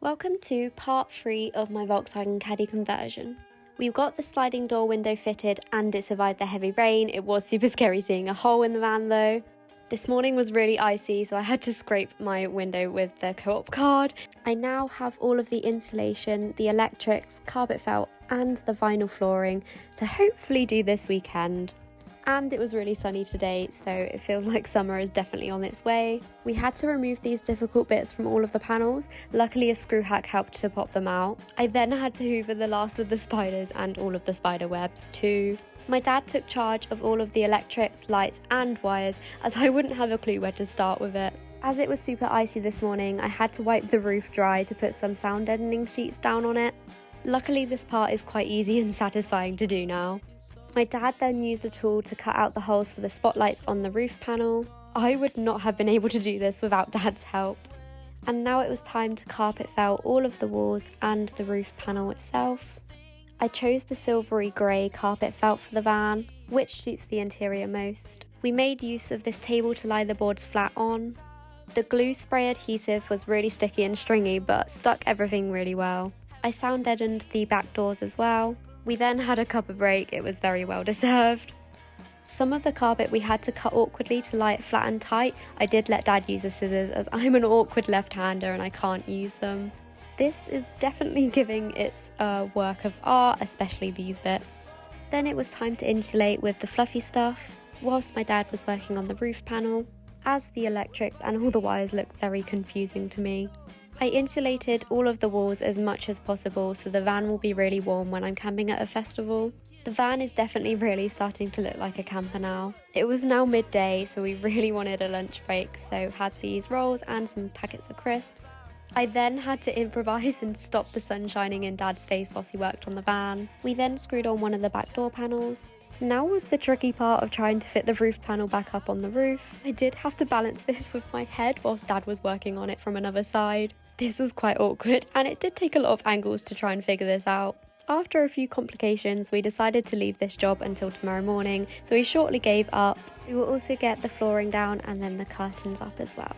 Welcome to part 3 of my Volkswagen Caddy conversion. We've got the sliding door window fitted and it survived the heavy rain. It was super scary seeing a hole in the van though. This morning was really icy, so I had to scrape my window with the co-op card. I now have all of the insulation, the electrics, carpet felt and the vinyl flooring to hopefully do this weekend. And it was really sunny today, so it feels like summer is definitely on its way. We had to remove these difficult bits from all of the panels. Luckily, a screw hack helped to pop them out. I then had to hoover the last of the spiders and all of the spider webs too. My dad took charge of all of the electrics, lights and wires, as I wouldn't have a clue where to start with it. As it was super icy this morning, I had to wipe the roof dry to put some sound deadening sheets down on it. Luckily, this part is quite easy and satisfying to do now. My dad then used a tool to cut out the holes for the spotlights on the roof panel. I would not have been able to do this without Dad's help. And now it was time to carpet felt all of the walls and the roof panel itself. I chose the silvery grey carpet felt for the van, which suits the interior most. We made use of this table to lie the boards flat on. The glue spray adhesive was really sticky and stringy, but stuck everything really well. I sound deadened the back doors as well. We then had a cuppa break, it was very well deserved. Some of the carpet we had to cut awkwardly to lie it flat and tight. I did let Dad use the scissors as I'm an awkward left-hander and I can't use them. This is definitely giving its work of art, especially these bits. Then it was time to insulate with the fluffy stuff, whilst my dad was working on the roof panel, as the electrics and all the wires looked very confusing to me. I insulated all of the walls as much as possible so the van will be really warm when I'm camping at a festival. The van is definitely really starting to look like a camper now. It was now midday, so we really wanted a lunch break, so had these rolls and some packets of crisps. I then had to improvise and stop the sun shining in Dad's face whilst he worked on the van. We then screwed on one of the back door panels. Now was the tricky part of trying to fit the roof panel back up on the roof. I did have to balance this with my head whilst Dad was working on it from another side. This was quite awkward and it did take a lot of angles to try and figure this out. After a few complications, we decided to leave this job until tomorrow morning, so we shortly gave up. We will also get the flooring down and then the curtains up as well.